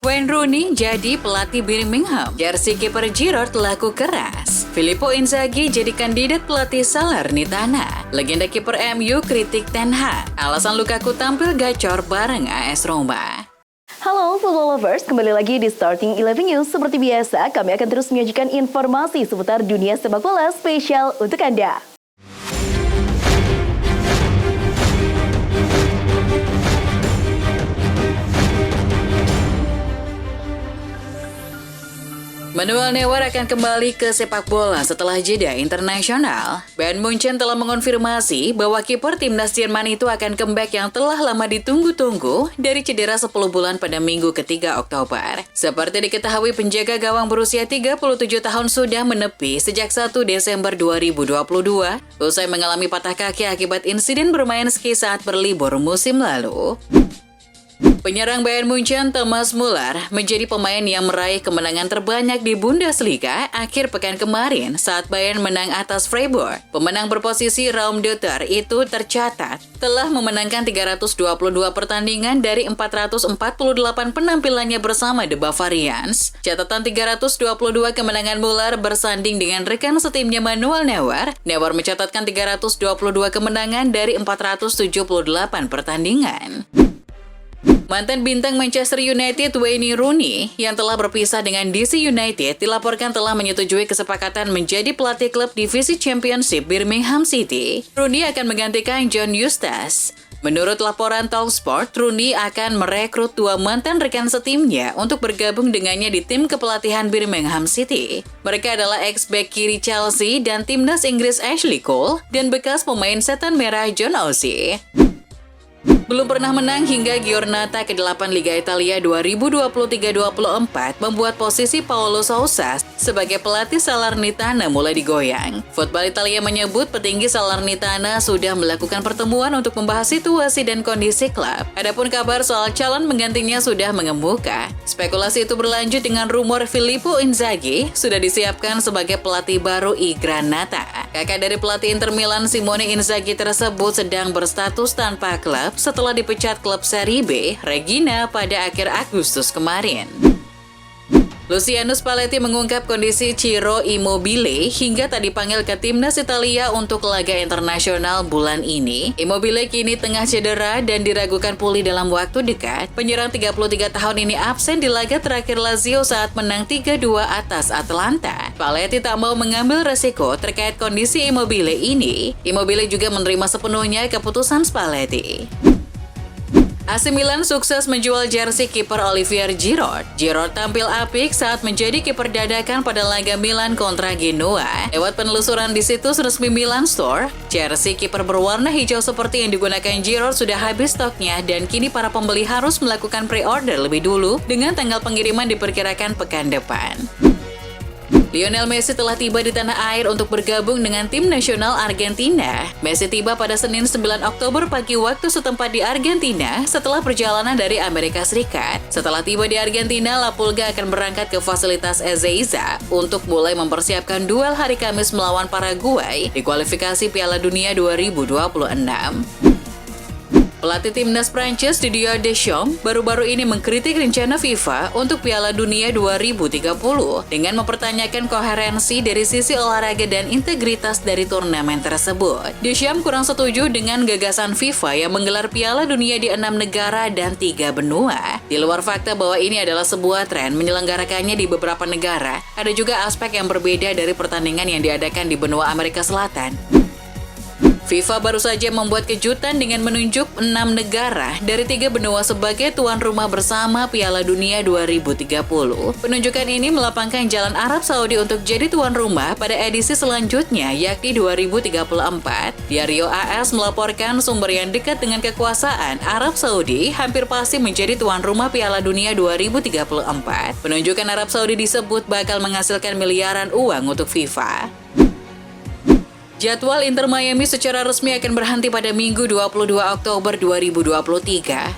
Wayne Rooney jadi pelatih Birmingham. Jersey kiper Giroud laku keras. Filippo Inzaghi jadi kandidat pelatih Salernitana. Legenda kiper MU kritik Ten Hag. Alasan Lukaku tampil gacor bareng AS Roma. Halo football lovers, kembali lagi di Starting 11 News. Seperti biasa, kami akan terus menyajikan informasi seputar dunia sepak bola spesial untuk Anda. Manuel Neuer akan kembali ke sepak bola setelah jeda internasional. Bayern Munchen telah mengonfirmasi bahwa kiper timnas Jerman itu akan comeback yang telah lama ditunggu-tunggu dari cedera 10 bulan pada Minggu ke-3 Oktober. Seperti diketahui, penjaga gawang berusia 37 tahun sudah menepi sejak 1 Desember 2022 usai mengalami patah kaki akibat insiden bermain ski saat berlibur musim lalu. Penyerang Bayern Munchen Thomas Müller menjadi pemain yang meraih kemenangan terbanyak di Bundesliga akhir pekan kemarin saat Bayern menang atas Freiburg. Pemenang berposisi Raum Deuter itu tercatat telah memenangkan 322 pertandingan dari 448 penampilannya bersama The Bavarians. Catatan 322 kemenangan Müller bersanding dengan rekan setimnya Manuel Neuer. Neuer mencatatkan 322 kemenangan dari 478 pertandingan. Mantan bintang Manchester United Wayne Rooney yang telah berpisah dengan DC United dilaporkan telah menyetujui kesepakatan menjadi pelatih klub divisi Championship Birmingham City. Rooney akan menggantikan John Eustace. Menurut laporan Talksport, Rooney akan merekrut 2 mantan rekan setimnya untuk bergabung dengannya di tim kepelatihan Birmingham City. Mereka adalah ex-back kiri Chelsea dan timnas Inggris Ashley Cole dan bekas pemain setan merah John Oshie. Belum pernah menang hingga Giornata ke-8 Liga Italia 2023-24 membuat posisi Paulo Sousa sebagai pelatih Salernitana mulai digoyang. Football Italia menyebut petinggi Salernitana sudah melakukan pertemuan untuk membahas situasi dan kondisi klub. Adapun kabar soal calon penggantinya sudah mengemuka. Spekulasi itu berlanjut dengan rumor Filippo Inzaghi sudah disiapkan sebagai pelatih baru I Granata. Kakak dari pelatih Inter Milan Simone Inzaghi tersebut sedang berstatus tanpa klub setelah dipecat klub Serie B, Regina, pada akhir Agustus kemarin. Luciano Spalletti mengungkap kondisi Ciro Immobile hingga tak dipanggil ke timnas Italia untuk laga internasional bulan ini. Immobile kini tengah cedera dan diragukan pulih dalam waktu dekat. Penyerang 33 tahun ini absen di laga terakhir Lazio saat menang 3-2 atas Atalanta. Spalletti tak mau mengambil resiko terkait kondisi Immobile ini. Immobile juga menerima sepenuhnya keputusan Spalletti. AC Milan sukses menjual jersey kiper Olivier Giroud. Giroud tampil apik saat menjadi kiper dadakan pada laga Milan kontra Genoa. Lewat penelusuran di situs resmi Milan Store, jersey kiper berwarna hijau seperti yang digunakan Giroud sudah habis stoknya dan kini para pembeli harus melakukan pre-order lebih dulu dengan tanggal pengiriman diperkirakan pekan depan. Lionel Messi telah tiba di tanah air untuk bergabung dengan tim nasional Argentina. Messi tiba pada Senin 9 Oktober pagi waktu setempat di Argentina setelah perjalanan dari Amerika Serikat. Setelah tiba di Argentina, La Pulga akan berangkat ke fasilitas Ezeiza untuk mulai mempersiapkan duel hari Kamis melawan Paraguay di kualifikasi Piala Dunia 2026. Pelatih timnas Prancis Didier Deschamps baru-baru ini mengkritik rencana FIFA untuk Piala Dunia 2030 dengan mempertanyakan koherensi dari sisi olahraga dan integritas dari turnamen tersebut. Deschamps kurang setuju dengan gagasan FIFA yang menggelar Piala Dunia di 6 negara dan 3 benua. Di luar fakta bahwa ini adalah sebuah tren menyelenggarakannya di beberapa negara, ada juga aspek yang berbeda dari pertandingan yang diadakan di benua Amerika Selatan. FIFA baru saja membuat kejutan dengan menunjuk 6 negara dari 3 benua sebagai tuan rumah bersama Piala Dunia 2030. Penunjukan ini melapangkan jalan Arab Saudi untuk jadi tuan rumah pada edisi selanjutnya, yakni 2034. Diario AS melaporkan sumber yang dekat dengan kekuasaan Arab Saudi hampir pasti menjadi tuan rumah Piala Dunia 2034. Penunjukan Arab Saudi disebut bakal menghasilkan miliaran uang untuk FIFA. Jadwal Inter Miami secara resmi akan berhenti pada Minggu 22 Oktober 2023.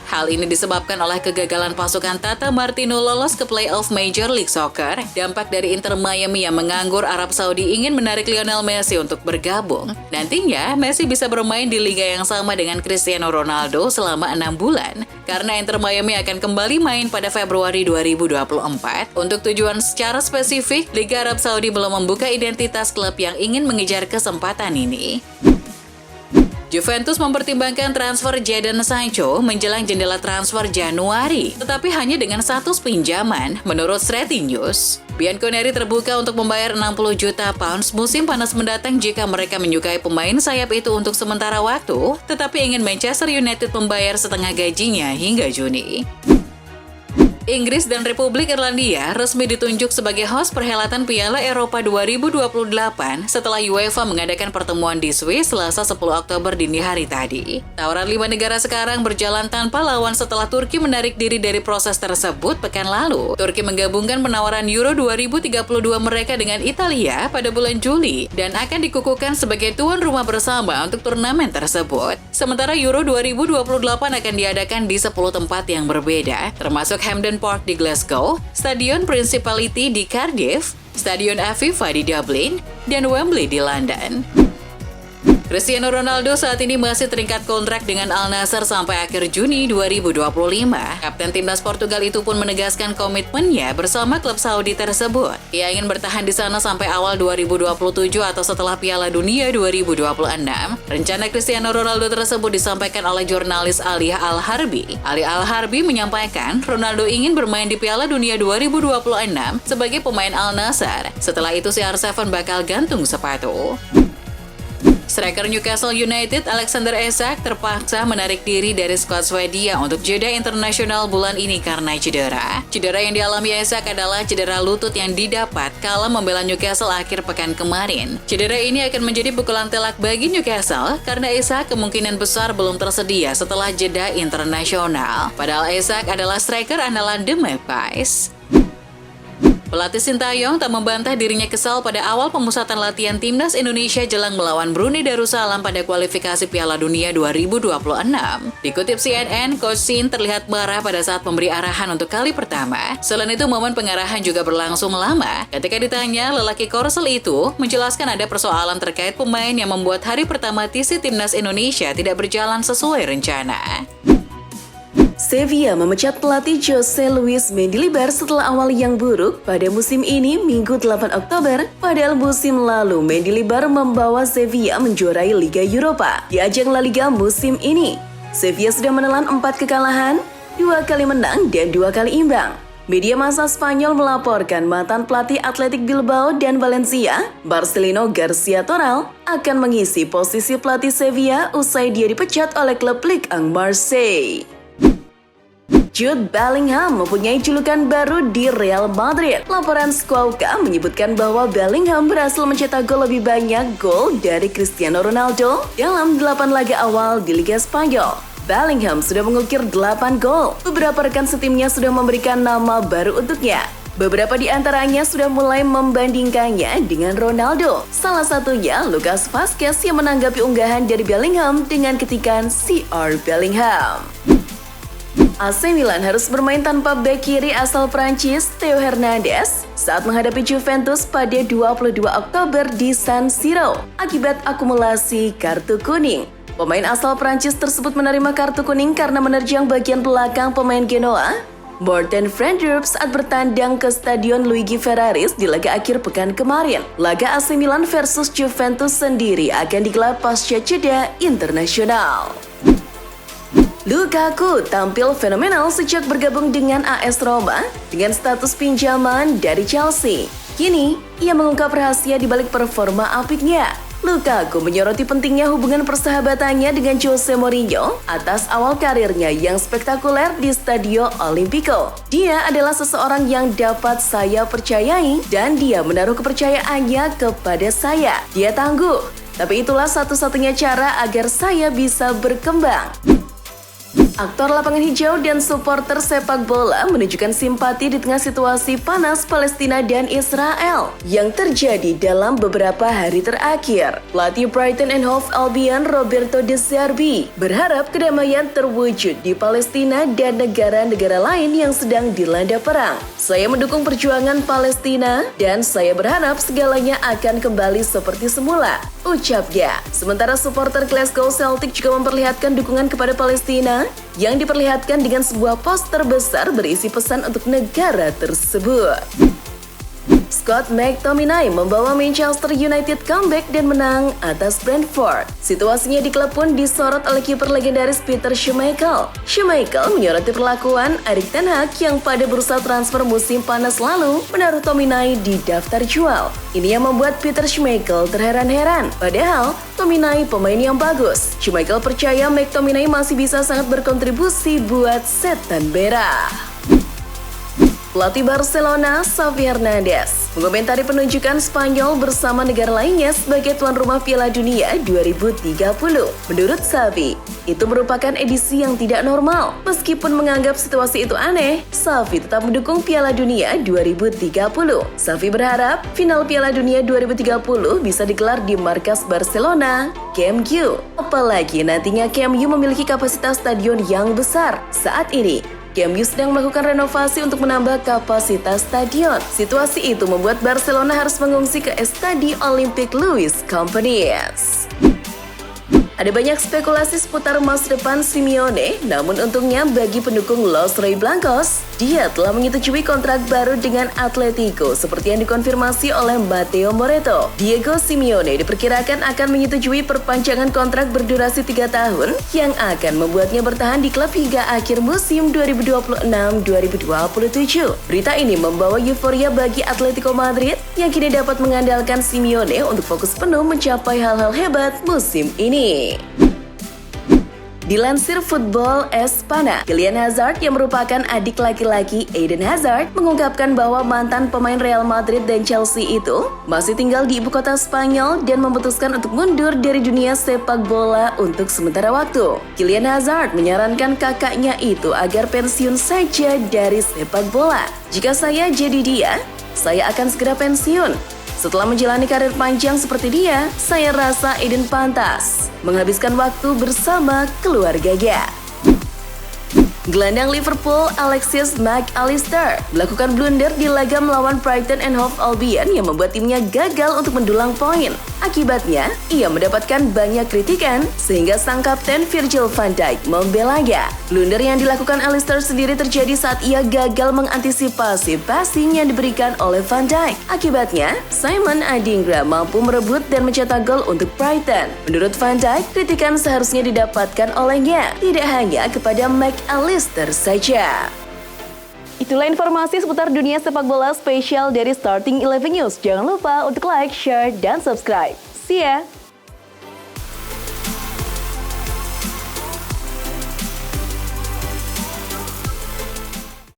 Hal ini disebabkan oleh kegagalan pasukan Tata Martino lolos ke playoff Major League Soccer. Dampak dari Inter Miami yang menganggur, Arab Saudi ingin menarik Lionel Messi untuk bergabung. Nantinya, Messi bisa bermain di liga yang sama dengan Cristiano Ronaldo selama 6 bulan. karena Inter Miami akan kembali main pada Februari 2024. Untuk tujuan secara spesifik, Liga Arab Saudi belum membuka identitas klub yang ingin mengejar kesempatan ini. Juventus mempertimbangkan transfer Jadon Sancho menjelang jendela transfer Januari, tetapi hanya dengan status pinjaman, menurut Stretty News. Bianconeri terbuka untuk membayar 60 juta pounds musim panas mendatang jika mereka menyukai pemain sayap itu untuk sementara waktu, tetapi ingin Manchester United membayar setengah gajinya hingga Juni. Inggris dan Republik Irlandia resmi ditunjuk sebagai host perhelatan Piala Eropa 2028 setelah UEFA mengadakan pertemuan di Swiss Selasa 10 Oktober dini hari tadi. Tawaran 5 negara sekarang berjalan tanpa lawan setelah Turki menarik diri dari proses tersebut pekan lalu. Turki menggabungkan penawaran Euro 2032 mereka dengan Italia pada bulan Juli dan akan dikukuhkan sebagai tuan rumah bersama untuk turnamen tersebut. Sementara Euro 2028 akan diadakan di 10 tempat yang berbeda, termasuk Hampden Park di Glasgow, Stadion Principality di Cardiff, Stadion Aviva di Dublin, dan Wembley di London. Cristiano Ronaldo saat ini masih terikat kontrak dengan Al Nassr sampai akhir Juni 2025. Kapten timnas Portugal itu pun menegaskan komitmennya bersama klub Saudi tersebut. Ia ingin bertahan di sana sampai awal 2027 atau setelah Piala Dunia 2026. Rencana Cristiano Ronaldo tersebut disampaikan oleh jurnalis Ali Al-Harbi. Ali Al-Harbi menyampaikan Ronaldo ingin bermain di Piala Dunia 2026 sebagai pemain Al Nassr. Setelah itu CR7 bakal gantung sepatu. Striker Newcastle United Alexander Isak terpaksa menarik diri dari skuad Swedia untuk jeda internasional bulan ini karena cedera. Cedera yang dialami Isak adalah cedera lutut yang didapat kala membela Newcastle akhir pekan kemarin. Cedera ini akan menjadi pukulan telak bagi Newcastle karena Isak kemungkinan besar belum tersedia setelah jeda internasional. Padahal Isak adalah striker andalan The Magpies. Pelatih Sintayong tak membantah dirinya kesal pada awal pemusatan latihan timnas Indonesia jelang melawan Brunei Darussalam pada kualifikasi Piala Dunia 2026. Dikutip CNN, Coach Sin terlihat marah pada saat memberi arahan untuk kali pertama. Selain itu, momen pengarahan juga berlangsung lama. Ketika ditanya, lelaki Korsel itu menjelaskan ada persoalan terkait pemain yang membuat hari pertama TC Timnas Indonesia tidak berjalan sesuai rencana. Sevilla memecat pelatih Jose Luis Mendilibar setelah awal yang buruk pada musim ini Minggu 8 Oktober. Padahal musim lalu Mendilibar membawa Sevilla menjuarai Liga Eropa. Di ajang La Liga musim ini, Sevilla sudah menelan 4 kekalahan, 2 kali menang dan 2 kali imbang. Media massa Spanyol melaporkan mantan pelatih Athletic Bilbao dan Valencia, Marcelino Garcia Toral, akan mengisi posisi pelatih Sevilla usai dia dipecat oleh klub Ligue 1 Marseille. Jude Bellingham mempunyai julukan baru di Real Madrid. Laporan Squawka menyebutkan bahwa Bellingham berhasil mencetak gol lebih banyak gol dari Cristiano Ronaldo dalam 8 laga awal di Liga Spanyol. Bellingham sudah mengukir 8 gol. Beberapa rekan setimnya sudah memberikan nama baru untuknya. Beberapa di antaranya sudah mulai membandingkannya dengan Ronaldo. Salah satunya Lucas Vazquez yang menanggapi unggahan dari Bellingham dengan ketikan CR Bellingham. AC Milan harus bermain tanpa bek kiri asal Prancis Theo Hernandez saat menghadapi Juventus pada 22 Oktober di San Siro akibat akumulasi kartu kuning. Pemain asal Prancis tersebut menerima kartu kuning karena menerjang bagian belakang pemain Genoa, Morten Frenrup saat bertandang ke Stadion Luigi Ferraris di laga akhir pekan kemarin. Laga AC Milan versus Juventus sendiri akan digelar pasca jeda internasional. Lukaku tampil fenomenal sejak bergabung dengan AS Roma dengan status pinjaman dari Chelsea. Kini, ia mengungkap rahasia di balik performa apiknya. Lukaku menyoroti pentingnya hubungan persahabatannya dengan Jose Mourinho atas awal karirnya yang spektakuler di Stadio Olimpico. Dia adalah seseorang yang dapat saya percayai dan dia menaruh kepercayaannya kepada saya. Dia tangguh, tapi itulah satu-satunya cara agar saya bisa berkembang. Aktor lapangan hijau dan supporter sepak bola menunjukkan simpati di tengah situasi panas Palestina dan Israel yang terjadi dalam beberapa hari terakhir. Pelatih Brighton and Hove Albion Roberto De Zerbi berharap kedamaian terwujud di Palestina dan negara-negara lain yang sedang dilanda perang. Saya mendukung perjuangan Palestina dan saya berharap segalanya akan kembali seperti semula, ucapnya. Sementara supporter Glasgow Celtic juga memperlihatkan dukungan kepada Palestina yang diperlihatkan dengan sebuah poster besar berisi pesan untuk negara tersebut. Scott McTominay membawa Manchester United comeback dan menang atas Brentford. Situasinya di klub pun disorot oleh kiper legendaris Peter Schmeichel. Schmeichel menyoroti perlakuan Erik ten Hag yang pada bursa transfer musim panas lalu menaruh Tominay di daftar jual. Ini yang membuat Peter Schmeichel terheran-heran. Padahal Tominay pemain yang bagus. Schmeichel percaya McTominay masih bisa sangat berkontribusi buat setan merah. Pelatih Barcelona, Xavi Hernandez, mengomentari penunjukan Spanyol bersama negara lainnya sebagai tuan rumah Piala Dunia 2030. Menurut Xavi, itu merupakan edisi yang tidak normal. Meskipun menganggap situasi itu aneh, Xavi tetap mendukung Piala Dunia 2030. Xavi berharap final Piala Dunia 2030 bisa digelar di markas Barcelona, Camp Nou. Apalagi nantinya Camp Nou memiliki kapasitas stadion yang besar. Saat ini, Camp Nou sedang melakukan renovasi untuk menambah kapasitas stadion. Situasi itu membuat Barcelona harus mengungsi ke Estadi Olympique Louis Companys. Ada banyak spekulasi seputar masa depan Simeone, namun untungnya bagi pendukung Los Rojiblancos, dia telah menyetujui kontrak baru dengan Atletico seperti yang dikonfirmasi oleh Mateo Moreto. Diego Simeone diperkirakan akan menyetujui perpanjangan kontrak berdurasi 3 tahun yang akan membuatnya bertahan di klub hingga akhir musim 2026-2027. Berita ini membawa euforia bagi Atletico Madrid yang kini dapat mengandalkan Simeone untuk fokus penuh mencapai hal-hal hebat musim ini. Dilansir Football Espana, Kylian Hazard yang merupakan adik laki-laki Eden Hazard mengungkapkan bahwa mantan pemain Real Madrid dan Chelsea itu masih tinggal di ibu kota Spanyol dan memutuskan untuk mundur dari dunia sepak bola untuk sementara waktu. Kylian Hazard menyarankan kakaknya itu agar pensiun saja dari sepak bola. Jika saya jadi dia, saya akan segera pensiun. Setelah menjalani karir panjang seperti dia, saya rasa Eden pantas menghabiskan waktu bersama keluarganya. Gelandang Liverpool Alexis Mac Allister melakukan blunder di laga melawan Brighton and Hove Albion yang membuat timnya gagal untuk mendulang poin. Akibatnya, ia mendapatkan banyak kritikan sehingga sang kapten Virgil van Dijk membelanya. Blunder yang dilakukan Allister sendiri terjadi saat ia gagal mengantisipasi passing yang diberikan oleh Van Dijk. Akibatnya, Simon Adingra mampu merebut dan mencetak gol untuk Brighton. Menurut Van Dijk, kritikan seharusnya didapatkan olehnya, tidak hanya kepada Mac Allister saja. Itulah informasi seputar dunia sepak bola spesial dari Starting 11 News. Jangan lupa untuk like, share, dan subscribe. See ya!